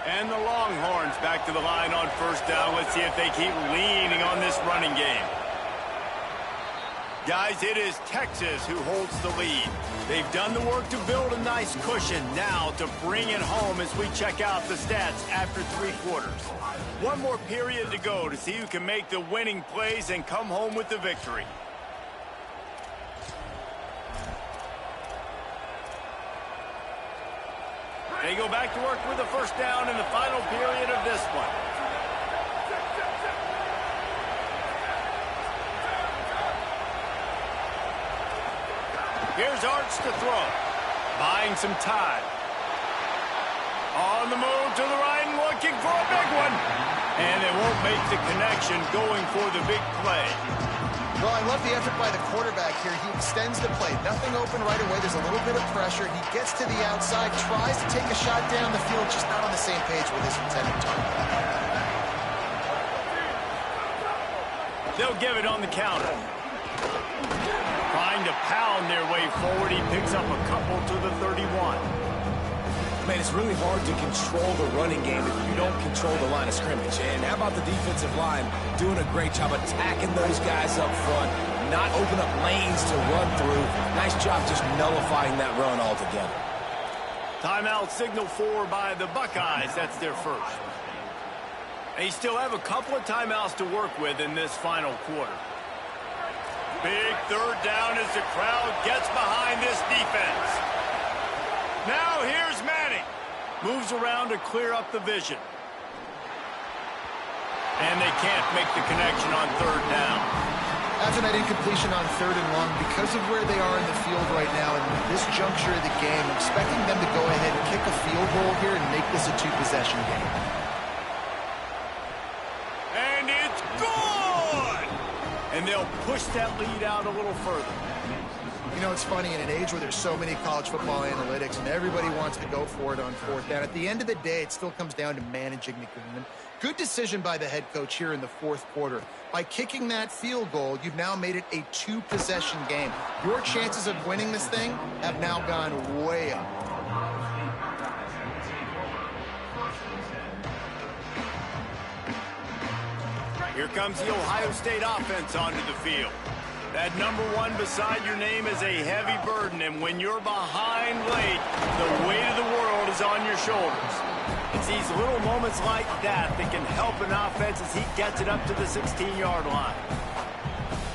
Speaker 1: And the Longhorns back to the line on 1st down. Let's see if they keep leaning on this running game. Guys, it is Texas who holds the lead. They've done the work to build a nice cushion. Now to bring it home as we check out the stats after 3 quarters. One more period to go to see who can make the winning plays and come home with the victory. They go back to work with the 1st down in the final period of this one. Here's Arch to throw. Buying some time. On the move to the right and looking for a big one. And they won't make the connection going for the big play.
Speaker 3: Well, I love the effort by the quarterback here. He extends the play. Nothing open right away. There's a little bit of pressure. He gets to the outside, tries to take a shot down the field, just not on the same page with his intended target.
Speaker 1: They'll give it on the counter. Trying to pound their way forward. He picks up a couple to the 31.
Speaker 4: Man, it's really hard to control the running game if you don't control the line of scrimmage. And how about the defensive line doing a great job attacking those guys up front, not open up lanes to run through. Nice job just nullifying that run altogether.
Speaker 1: Timeout signal for by the Buckeyes. That's their first. They still have a couple of timeouts to work with in this final quarter. Big 3rd down as the crowd gets behind this defense. Now here's Manning. Moves around to clear up the vision. And they can't make the connection on 3rd down.
Speaker 3: After that incompletion on 3rd and long, because of where they are in the field right now and this juncture of the game, I'm expecting them to go ahead and kick a field goal here and make this a 2-possession game.
Speaker 1: And it's good! And they'll push that lead out a little further.
Speaker 3: You know, it's funny, in an age where there's so many college football analytics and everybody wants to go for it on 4th down, at the end of the day, it still comes down to managing the game. Good decision by the head coach here in the 4th quarter. By kicking that field goal, you've now made it a 2-possession game. Your chances of winning this thing have now gone way up.
Speaker 1: Here comes the Ohio State offense onto the field. That number 1 beside your name is a heavy burden, and when you're behind late, the weight of the world is on your shoulders. It's these little moments like that that can help an offense as he gets it up to the 16-yard line.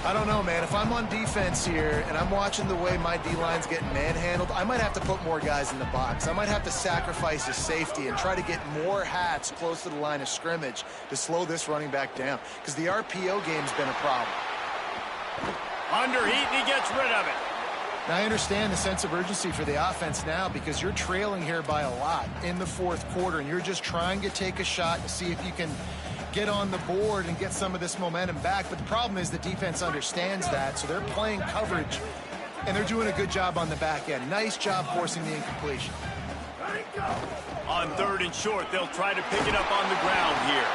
Speaker 3: I don't know, man. If I'm on defense here and I'm watching the way my D-line's getting manhandled, I might have to put more guys in the box. I might have to sacrifice a safety and try to get more hats close to the line of scrimmage to slow this running back down, because the RPO game's been a problem.
Speaker 1: Under heat, and he gets rid of it.
Speaker 3: Now, I understand the sense of urgency for the offense now because you're trailing here by a lot in the 4th quarter, and you're just trying to take a shot to see if you can get on the board and get some of this momentum back. But the problem is the defense understands that, so they're playing coverage, and they're doing a good job on the back end. Nice job forcing the incompletion.
Speaker 1: On 3rd and short, they'll try to pick it up on the ground here.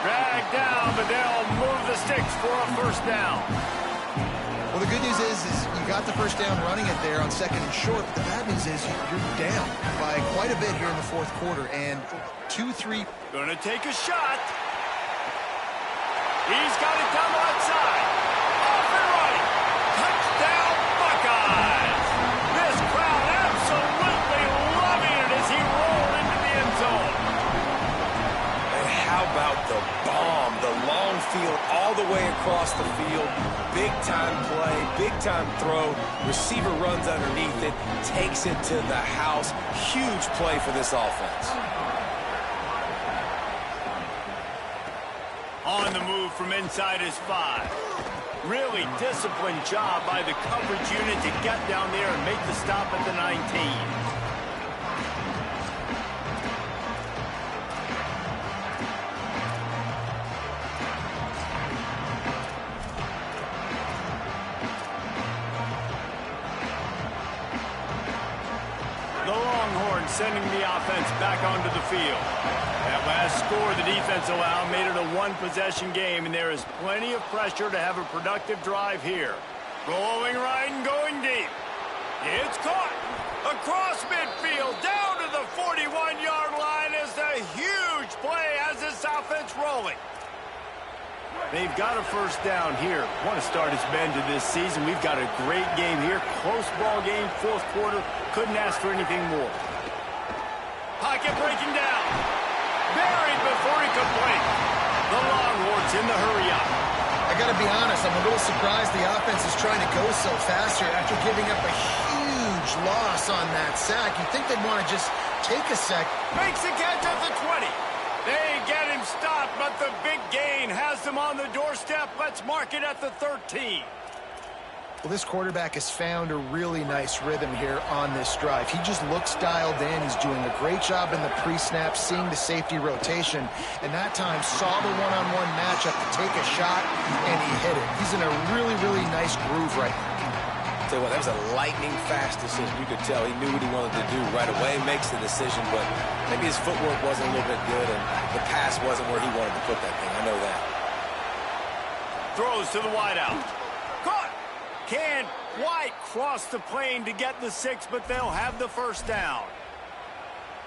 Speaker 1: Drag down, but they'll move the sticks for a 1st down.
Speaker 3: Well, the good news is you got the 1st down running it there on 2nd and short, but the bad news is you're down by quite a bit here in the 4th quarter, and 2-3.
Speaker 1: Gonna take a shot. He's got it down the left side. Off and running. Touchdown, Buckeyes. This crowd absolutely loving it as he rolled into the end zone.
Speaker 4: And how about the bomb, the long field all the way across the field? Big-time play, big-time throw. Receiver runs underneath it, takes it to the house. Huge play for this offense.
Speaker 1: On the move from inside his 5. Really disciplined job by the coverage unit to get down there and make the stop at the 19. Sending the offense back onto the field. That last score the defense allowed made it a 1-possession game, and there is plenty of pressure to have a productive drive here. Rolling right and going deep. It's caught. Across midfield, down to the 41-yard line is the huge play as this offense rolling. They've got a 1st down here. Want to start his bend to this season. We've got a great game here. Close ball game, 4th quarter. Couldn't ask for anything more. Pocket breaking down. Buried before he could blink. The Longhorns in the hurry-up.
Speaker 3: I got to be honest, I'm a little surprised the offense is trying to go so fast here after giving up a huge loss on that sack. You'd think they'd want to just take a sec.
Speaker 1: Makes the catch at the 20. They get him stopped, but the big gain has them on the doorstep. Let's mark it at the 13.
Speaker 3: Well, this quarterback has found a really nice rhythm here on this drive. He just looks dialed in. He's doing a great job in the pre-snap, seeing the safety rotation, and that time saw the one-on-one matchup to take a shot, and he hit it. He's in a really, really nice groove right now.
Speaker 4: Tell you what, that was a lightning-fast decision. You could tell he knew what he wanted to do right away, makes the decision, but maybe his footwork wasn't a little bit good, and the pass wasn't where he wanted to put that thing. I know that.
Speaker 1: Throws to the wideout. Caught. Can White cross the plane to get the 6, but they'll have the 1st down.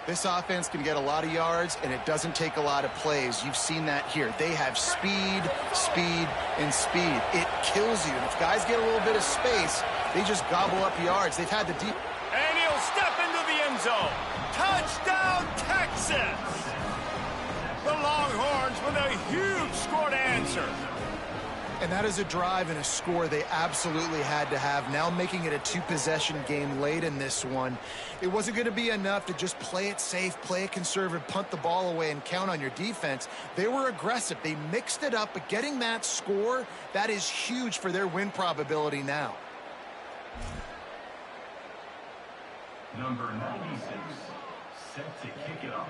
Speaker 3: This offense can get a lot of yards, and it doesn't take a lot of plays. You've seen that here. They have speed, speed, and speed. It kills you. And if guys get a little bit of space, they just gobble up yards. They've had the deep.
Speaker 1: And he'll step into the end zone. Touchdown, Texas! The Longhorns with a huge score to answer.
Speaker 3: And that is a drive and a score they absolutely had to have. Now making it a two-possession game late in this one. It wasn't going to be enough to just play it safe, play it conservative, punt the ball away, and count on your defense. They were aggressive. They mixed it up, but getting that score, that is huge for their win probability now.
Speaker 5: Number 96, set to kick it off.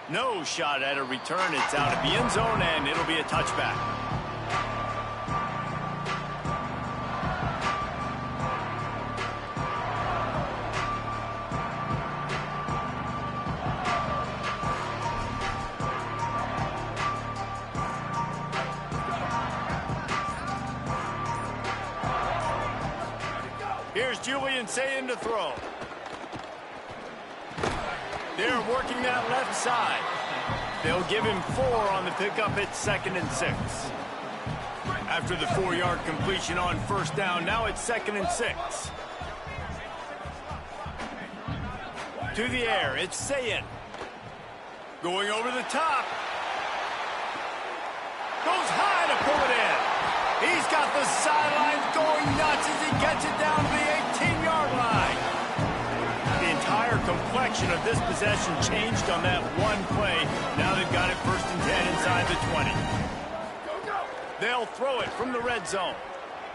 Speaker 1: No shot at a return. It's out of the end zone, and it'll be a touchback. Here's Julian Sayin to throw. They're working that left side. They'll give him 4 on the pickup at 2nd and 6. After the 4-yard completion on first down, now it's 2nd and 6. To the air, it's Sayin. Going over the top. Goes high to pull it in. He's got the sidelines going nuts as he gets it down to the 18-yard line. The entire complexion of this possession changed on that one play. Now they've got it 1st and 10 inside the 20. They'll throw it from the red zone.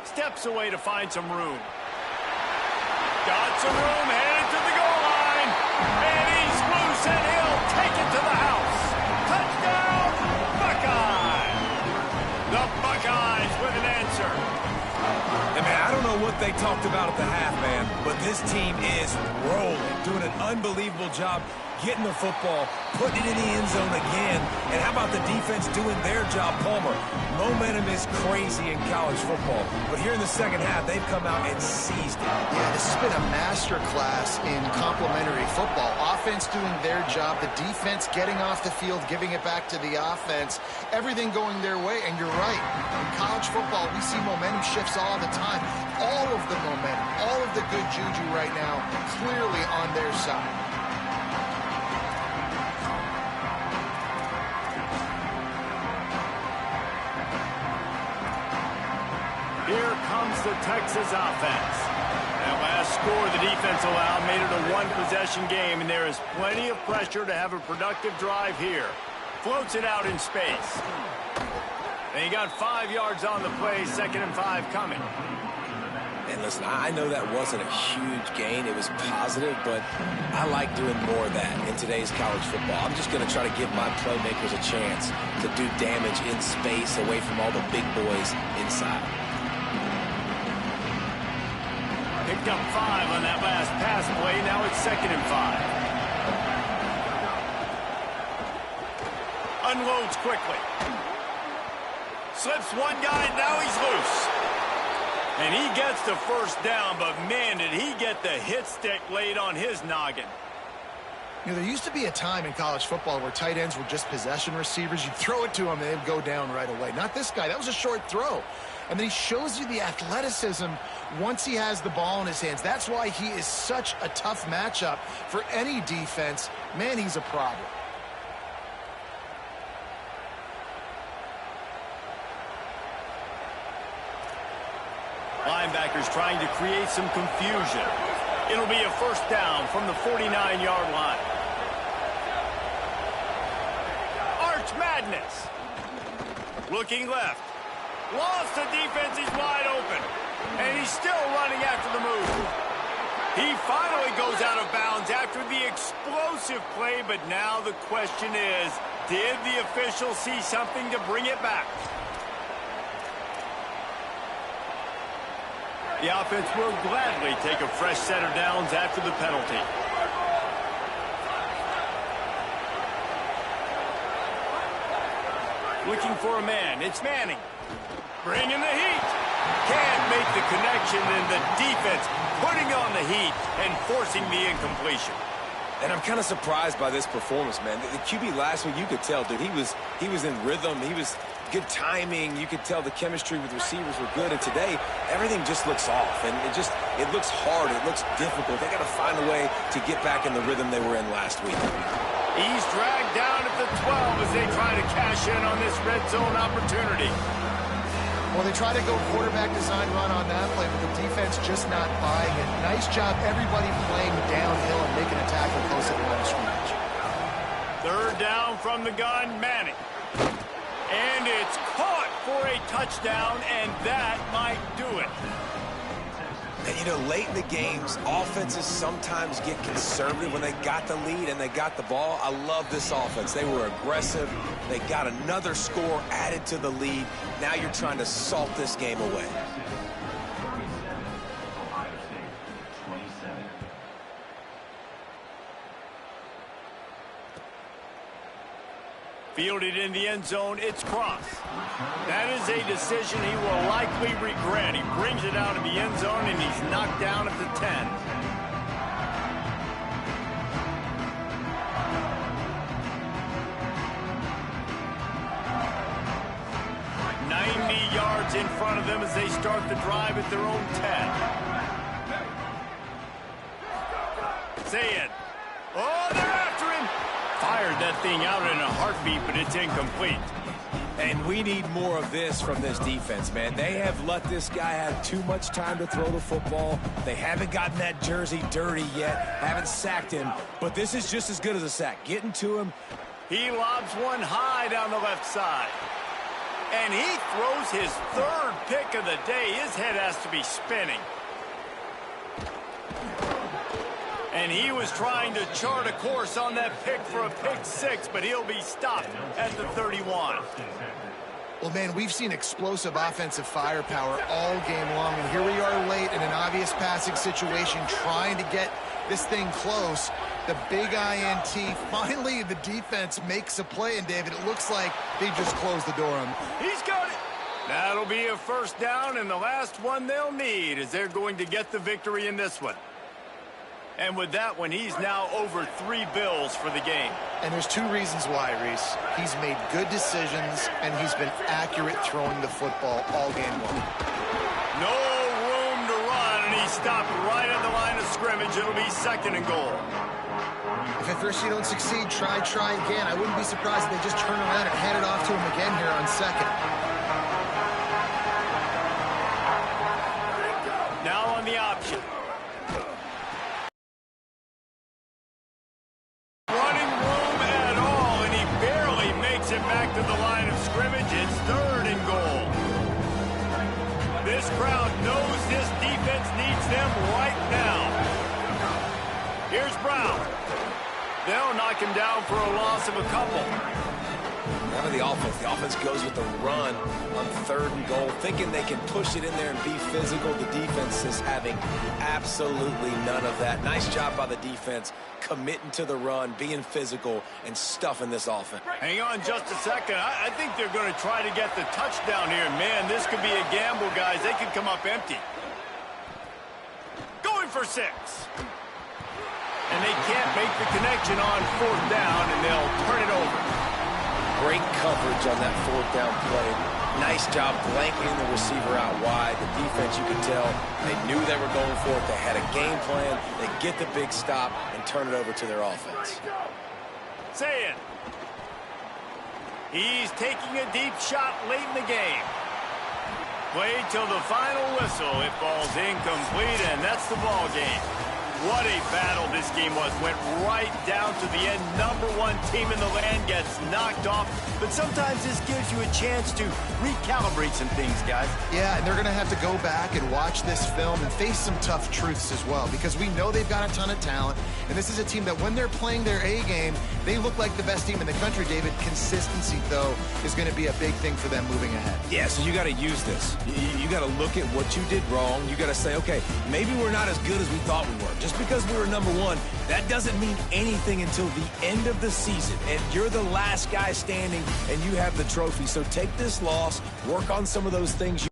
Speaker 1: Steps away to find some room. Got some room, headed to the goal line. And he's loose, and he'll take it to the house. Touchdown, Buckeye! The Buckeyes with an answer.
Speaker 4: And man, I don't know what they talked about at the half, man, but this team is rolling, doing an unbelievable job getting the football, putting it in the end zone again. And how about the defense doing their job, Palmer? Momentum is crazy in college football, but here in the second half, they've come out and seized it.
Speaker 3: Yeah, this has been a master class in complementary football. Offense doing their job, the defense getting off the field, giving it back to the offense, everything going their way. And you're right, in college football, we see momentum shifts all the time. All of the momentum, all of the good juju right now, clearly on their side.
Speaker 1: Here comes the Texas offense. That last score the defense allowed made it a one-possession game, and there is plenty of pressure to have a productive drive here. Floats it out in space. And he got 5 yards on the play, 2nd and 5 coming.
Speaker 4: And listen, I know that wasn't a huge gain. It was positive, but I like doing more of that in today's college football. I'm just going to try to give my playmakers a chance to do damage in space away from all the big boys inside.
Speaker 1: Picked up 5 on that last pass play. Now it's 2nd and 5. Unloads quickly. Slips one guy, now he's loose. And he gets the first down, but man, did he get the hit stick laid on his noggin.
Speaker 3: You know, there used to be a time in college football where tight ends were just possession receivers. You'd throw it to them and they'd go down right away. Not this guy. That was a short throw. And then he shows you the athleticism once he has the ball in his hands. That's why he is such a tough matchup for any defense. Man, he's a problem.
Speaker 1: Linebackers trying to create some confusion. It'll be a first down from the 49-yard line. Arch Madness. Looking left. Lost the defense, he's wide open. And he's still running after the move. He finally goes out of bounds after the explosive play, but now the question is, did the official see something to bring it back? The offense will gladly take a fresh set of downs after the penalty. Looking for a man, it's Manning. Bringing the heat. Can't make the connection, and the defense putting on the heat and forcing the incompletion.
Speaker 4: And I'm kind of surprised by this performance, man. The QB last week, you could tell, dude, he was in rhythm. He was good timing. You could tell the chemistry with receivers were good. And today, everything just looks off. And it looks hard. It looks difficult. They got to find a way to get back in the rhythm they were in last week.
Speaker 1: He's dragged down at the 12 as they try to cash in on this red zone opportunity.
Speaker 3: Well, they try to go quarterback design run on that play, but the defense just not buying it. Nice job, everybody playing downhill and making a tackle close to the line of scrimmage.
Speaker 1: Third down from the gun, Manning. And it's caught for a touchdown, and that might do it.
Speaker 4: And, you know, late in the games, offenses sometimes get conservative when they got the lead and they got the ball. I love this offense. They were aggressive. They got another score added to the lead. Now you're trying to salt this game away.
Speaker 1: Fielded in the end zone, it's Cross. That is a decision he will likely regret. He brings it out of the end zone, and he's knocked down at the 10. Yards in front of them as they start the drive at their own 10. Say it. Oh, they're after him. Fired that thing out in a heartbeat, but it's incomplete.
Speaker 4: And we need more of this from this defense, man. They have let this guy have too much time to throw the football. They haven't gotten that jersey dirty yet, haven't sacked him, but this is just as good as a sack. Getting to him.
Speaker 1: He lobs one high down the left side. And he throws his third pick of the day. His head has to be spinning. And he was trying to chart a course on that pick for a pick six, but he'll be stopped at the 31.
Speaker 3: Well, man, we've seen explosive offensive firepower all game long, and here we are late in an obvious passing situation trying to get this thing close. The big INT. Finally, the defense makes a play, and David, it looks like they just closed the door on him.
Speaker 1: He's got it. That'll be a first down, and the last one they'll need as they're going to get the victory in this one. And with that one, he's now over 3 bills for the game.
Speaker 3: And there's 2 reasons why, Reese. He's made good decisions, and he's been accurate throwing the football all game long.
Speaker 1: No room to run, and he stopped right at the line of scrimmage. It'll be 2nd and goal.
Speaker 3: If at first you don't succeed, try again. I wouldn't be surprised if they just turn around and hand it off to him again here on 2nd.
Speaker 1: Now on the option. Running room at all, and he barely makes it back to the line of scrimmage. It's 3rd and goal. This crowd knows this defense needs them right now. Here's Brown. They'll knock him down for a loss of a couple.
Speaker 4: Now the offense goes with the run on 3rd and goal, thinking they can push it in there and be physical. The defense is having absolutely none of that. Nice job by the defense, committing to the run, being physical, and stuffing this offense.
Speaker 1: Hang on just a second. I think they're going to try to get the touchdown here. Man, this could be a gamble, guys. They could come up empty. Going for 6. And they can't make the connection on 4th down, and they'll turn it over.
Speaker 4: Great coverage on that 4th down play. Nice job blanketing the receiver out wide. The defense, you could tell, they knew they were going for it. They had a game plan. They get the big stop and turn it over to their offense.
Speaker 1: Say it. He's taking a deep shot late in the game. Played till the final whistle. It falls incomplete, and that's the ball game. What a battle this game was. Went right down to the end. #1 team in the land gets knocked off. But sometimes this gives you a chance to recalibrate some things, guys.
Speaker 3: Yeah, and they're going to have to go back and watch this film and face some tough truths as well, because we know they've got a ton of talent. And this is a team that when they're playing their A game, they look like the best team in the country, David. Consistency, though, is going to be a big thing for them moving ahead.
Speaker 4: Yeah, so you got to use this. You got to look at what you did wrong. You got to say, okay, maybe we're not as good as we thought we were. Just because we were #1, that doesn't mean anything until the end of the season. And you're the last guy standing, and you have the trophy. So take this loss, work on some of those things